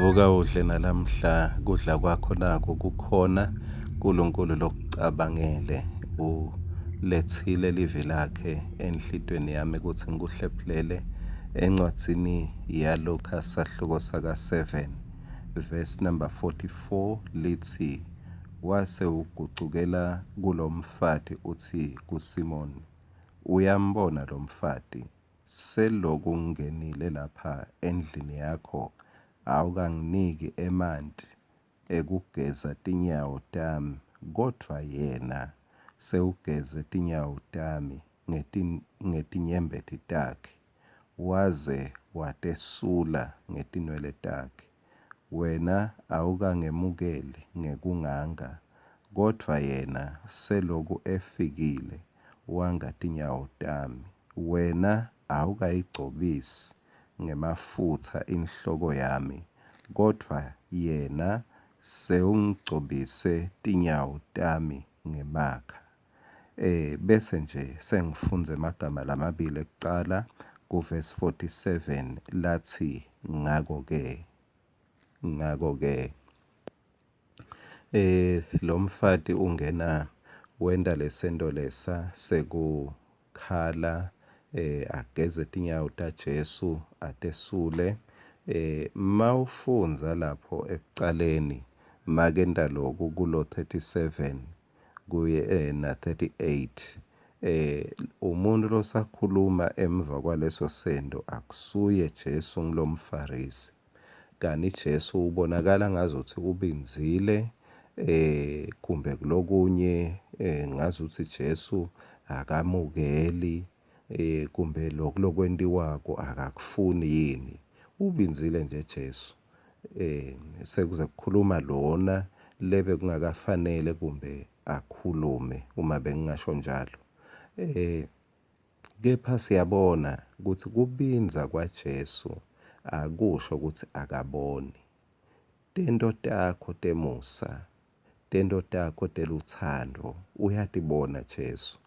Vuka udle nalamhla kudla kwakho nako kukhona uNkulunkulu lokucabangele ulethile livi lakhe enhlitweni yami ukuthi ngikuhlephulele encwadzini yaLuka sahluko saka 7 verse number 44 lithi wase ugucukela kulomfati uthi kuSimoni uyambona lo mfati seloku ngingenile lapha endlini yakho awukanginiki emanti ekugeza tinyawo tami kodwa yena sewugeze tinyawo tami ngetinyembeti takhe waze watesula ngetinwele takhe wena awukangemukeli ngekunganga kodwa yena seloku efikile wanga tinyawo tami wena awukayigcobisi ngemafutha inhloko yami kodwa yena sewungigcobise tinyawo tami ngemakha. Bese nje sengifunza amagama lamabili ekucala kuverse 47 lathi ngako-ke lo mfati ungena wenda lesento lesa sekukhala ageze tinyawo taJesu atesule mawufunza lapho ekucaleni makenda lokhu kulo 37 kuye na 38 umuntu losakhuluma emva kwaleso sendo akusuye Jesu ngilomfarisi kanti Jesu ubonakala ngazuthi ubinzile kumbe kulokunye ngazuthi Jesu akamukeli kumbe lokwentiwako akakufuni yini ubinzile nje Jesu sekuze kukhuluma lona lebe kungakafanele kumbe akhulume uma bengingasho njalo kepha siyabona ukuthi kubinza kwaJesu akusho ukuthi akaboni tento takho temusa tento takho teluthando uyatibona Jesu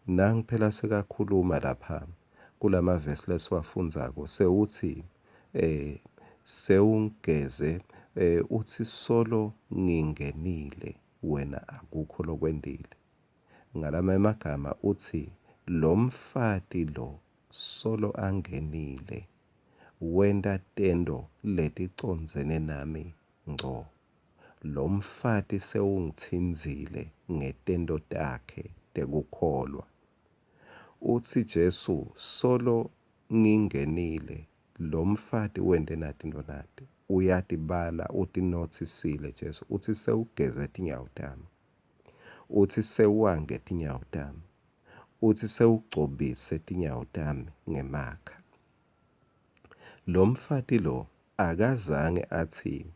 nangi phela sekakhuluma lapha kulama verse lesiwafundzako sewuthi sewungigeze uthi solo ngingenile wena akukho lokwendile ngalama emagama uthi lo mfati lo solo angenile wenda tento leticondzene nami ngco lo mfati sewungitsinzile ngetento takhe tekukholwa uthi Jesu solo ngingenile lo mfati wende nathi into nati uyatibala utinothisile Jesu uthi sewugeze tinyawo tami uthi sewuwange tinyawo tami uthi sewugcobise tinyawo tami ngemakha lo mfati lo akazange athi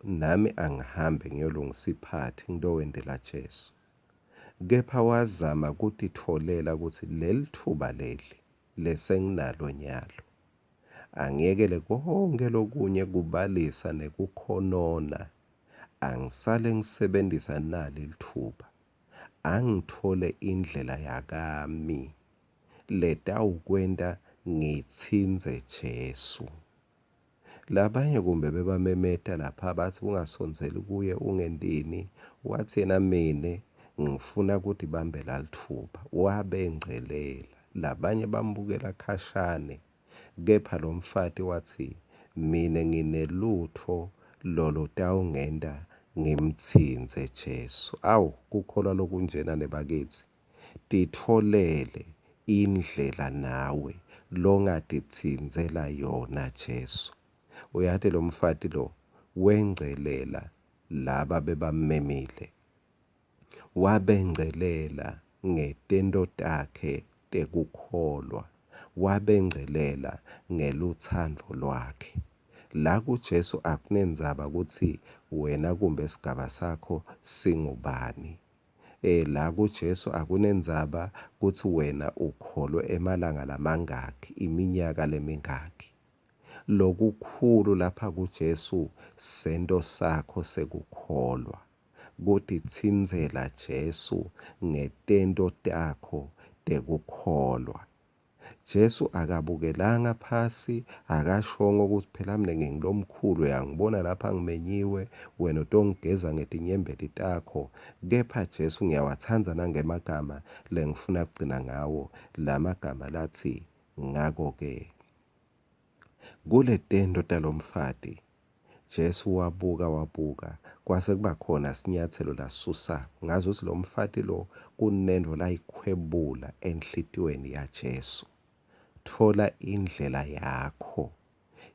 nami angihambe ngiyolungisa iphathi ngidowendela Jesu kepha wazama ukutitholela ukuthi leli thuba leli lesenginalo nyalo angiyekele konke lokunye kubalisa nekukhonona angisale ngisebenzisa nali lithuba angithole indlela yakami leta ukwenda ngitsinze Jesu labanye kumbe bebamemeta lapha bathi ungasonzeli kuye ungentini wathi yena mina ngifuna ukuthi bambe lalithuba wabengcelela labanye bambukela khashane kepha lo mfati wathi mina nginelutho lolo tawungenda ngimtsinze Jesu awu kukholwa lokunjena nebakithi titholele indlela nawe longatitsinzela yona Jesu uyathi lo mfati lo wengcelela laba bebamemile wabengcelela ngetento takhe tekukholwa wabengcelela ngeluthando lwakhe la kuJesu akunenzaba ukuthi wena kumbe isigaba sakho singubani la kuJesu akunenzaba ukuthi wena ukholwe emalanga lamangaki iminyaka lemingaki lokukhulu lapha kuJesu sento sakho sekukholwa kuthi tsinzela Jesu ngetento takho tekukholwa Jesu akabukelanga phasi, akashongo ukuthi phela mina ngingilomkhulu uyangibona lapha ngimenyiwe, wena utongigeza ngetinyembeti takho. Kepha Jesu ngiyawathanda nangemagama lengifuna kugcina ngawo, lamagama lathi ngako-ke. Kule tendo talomfati Jesu wabuka kwase kuba khona sinyathelo lasusa. Ngazi ukuthi lo mfati lo kunendo layikhwebula enhlitiyweni yaJesu. Thola indlela yakho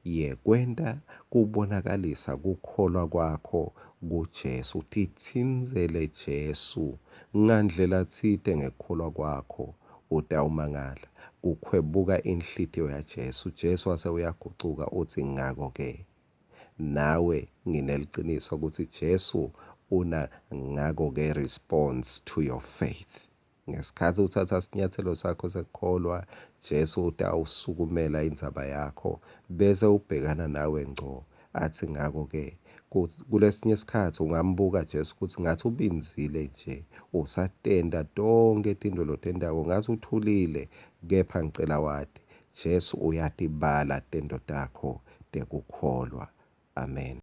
yekwenta kubonakalisa kukholwa kwakho kuJesu. Uthi thinzele Jesu ngandlela thite ngekholwa kwakho utawumangala. Kukhwebuka inhlitiyo yaJesu. Jesu wase uyagucuka uthi ngako-ke. Nawe ngineliciniso ukuthi Jesu una ngako-ke response to your faith. Ngesikhathi uthatha sinyathelo sakho sekukholwa, Jesu utawusukumela indzaba yakho bese ubhekana nawe ngco. Athi ngako-ke kulesinye isikhathi ungambuka Jesu ukuthi ngathi ubinzile nje, usatenda tonke tinto lotendako ngathi uthulile, kepha ngicela wathi Jesu uyatibala tendo takho tekukholwa. Amen.